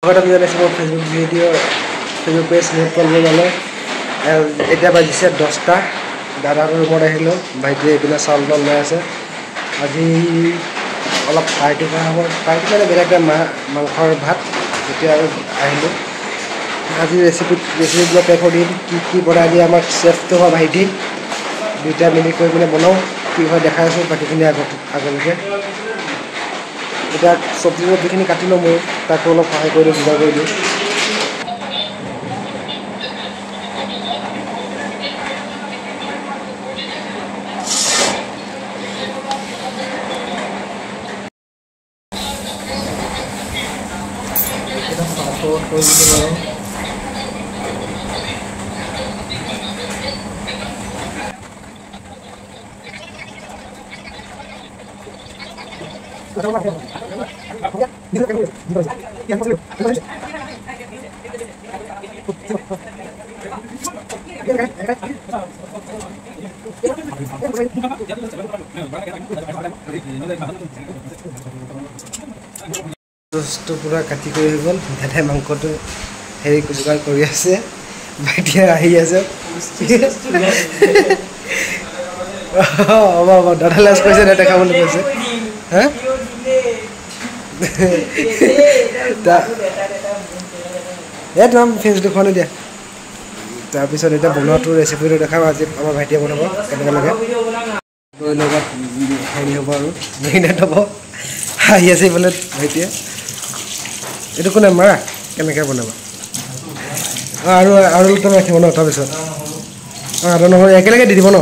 Facebook video Facebook page make करबले एटा बाजिसे 10टा दादार रूमत आहिलो भाइटिए एपिना चाउल तल লৈ আছে আজি অলপ পাৰ্টি কৰা হ'ব পাৰ্টি মানে বেলেগ মাংসৰ ভাত এতিয়া আৰু আহিলো আজি ৰেচিপি ব্লগ পেক দিম কি বনাই দিয়ে আমাৰ চেফটো হয় ভাইটি দুইটা মিলি কৰি মানে বনাও কি হয় দেখাই আছো বাকিখিনি আগলৈকে এটা সবজি যিখিনি কাটি লম মই তাকো অলপ সহায় কৰি বুজা কৰি দিওঁ এটা পাতল কৰি দিব তো পুৰা কাটি কৰি গল দাদাই মাংসটো হেৰি যোগাৰ কৰি আছে ভাইটিয়ে আহি আছে বাবা দাদা লাজ কৈছে দাদা খাবলৈ কৈছে হা একদম ফেস দুখন দিয়া তাৰপিছত এটা বনোৱাটো ৰেচিপিটো দেখাম আজি আমাৰ ভাইটিয়ে বনাব কেনেকৈ লাগে দৈ লগত হেৰি হ'ব আৰু মেৰিনেট হ'ব আহি আছে বোলে ভাইটিয়ে এইটো কোনে মাৰা কেনেকৈ বনাবা আৰু তুমি ৰাখিব ন তাৰপিছত আৰু নহয় একেলগে দি দিব ন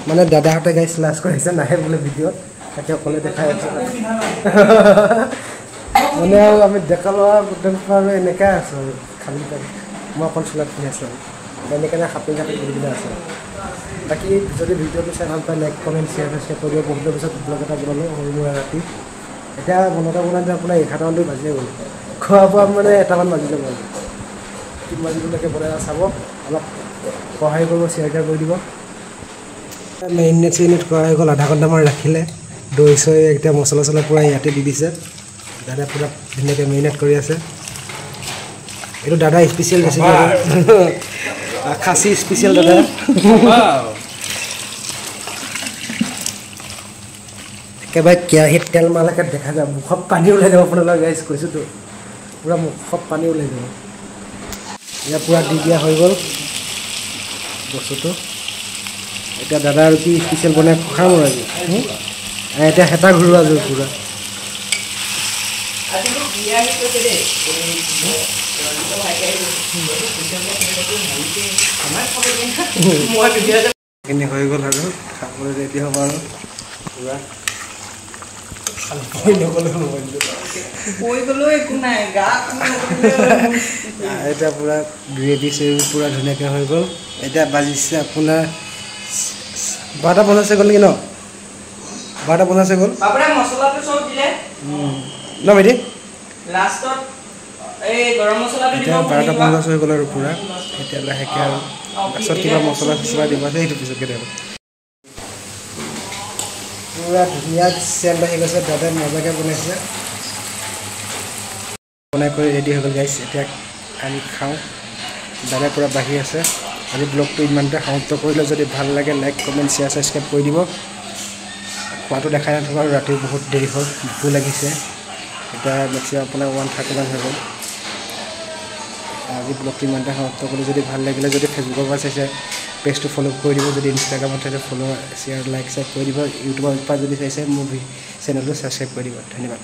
মানে দাদাহঁতে গাইছ লাজ কৰিছে নাহে বোলে ভিডিঅ'ত তাকে অকলে দেখাই আছে মানে আমি দেখা লোৱা গোটেই আৰু এনেকৈ আছোঁ আৰু খালি মই অকল চোলাত পিন্ধি আছোঁ আৰু এনেকৈ খাপি দিবলৈ আছে বাকী যদি ভিডিঅ'টো চাই ভাল পায় লাইক কমেণ্ট শ্বেয়াৰ কৰি দিব বহুতৰ পিছত ব্লগ এটা বনালোঁ সৰু মুৰা ৰাতি এতিয়া বনাওঁতে আপোনাৰ 11টামান বাজিলে গ'ল খোৱা বোৱা মানে 1টামান বাজিলে গ'ল 3 বাজিলৈকে বনাই চাব অলপ সহায় কৰিব শ্বেয়াৰ কৰি দিব মেৰিনেট কৰা হৈ গ'ল আধা ঘণ্টামান ৰাখিলে দৈ চৈ এতিয়া মছলা চছলা পূৰা ইয়াতে দি দিছে দাদা পূৰা ধুনীয়াকৈ মেৰিনেট কৰি আছে এইটো দাদা স্পেচিয়েল ৰেচিপি খাচী স্পেচিয়েল দাদা একেবাৰে কেৰাহীত তেল মালাকে দেখা যাব মুখত পানী ওলাই যাব আপোনালোক গাইছ কৈছোঁতো পূৰা মুখত পানী ওলাই যাব ইয়াৰ পূৰা দি দিয়া হৈ গ'ল বস্তুটো এতিয়া দাদা আৰু কি স্পেচিয়েল বনাই খাম আৰু আজি এতিয়া হেতা ঘূৰোৱা যোৰ পূৰা এইখিনি হৈ গ'ল আৰু খাবলৈ ৰেডি হ'ব আৰু পূৰা এতিয়া পূৰা গ্ৰেভি চেভি পূৰা ধুনীয়াকৈ হৈ গ'ল এতিয়া বাজিছে আপোনাৰ 12:50 গ'ল নেকি ন 12:50 গ'ল ন ভাইটি লাষ্টত এই গৰম মছলাটো দিব 12:50 হৈ গ'ল আৰু পূৰা এতিয়া লাহেকৈ আৰু পাছত কিবা মছলা চছলা দিব আছে সেইটো পিছতকৈ দিব পূৰা ধুনীয়া চেণ্ট আহি গৈছে দাদাই মজাকৈ বনাইছে বনাই কৰি ৰেডি হৈ গ'ল গাইছ এতিয়া আমি খাওঁ দাদাই পূৰা বাঢ়ি আছে আজি ব্লগটো ইমানতে সমাপ্ত কৰিলে যদি ভাল লাগে লাইক কমেণ্ট শ্বেয়াৰ ছাবস্ক্ৰাইব কৰি দিব খোৱাটো দেখাই নাথাকোঁ আৰু ৰাতিও বহুত দেৰি হ'ল ভোকো লাগিছে এতিয়া মেক্সিমাম আপোনাৰ 1:30 হৈ গ'ল আজি ব্লগটো ইমানতে সমাপ্ত কৰিলে যদি ভাল লাগিলে যদি ফেচবুকৰ পৰা চাইছে পেজটো ফ'ল' কৰি দিব যদি ইনষ্টাগ্ৰামত চাইছে ফ'ল' শ্বেয়াৰ লাইক কৰি দিব ইউটিউবৰ পৰা যদি চাইছে মোৰ চেনেলটো ছাবস্ক্ৰাইব কৰি দিব ধন্যবাদ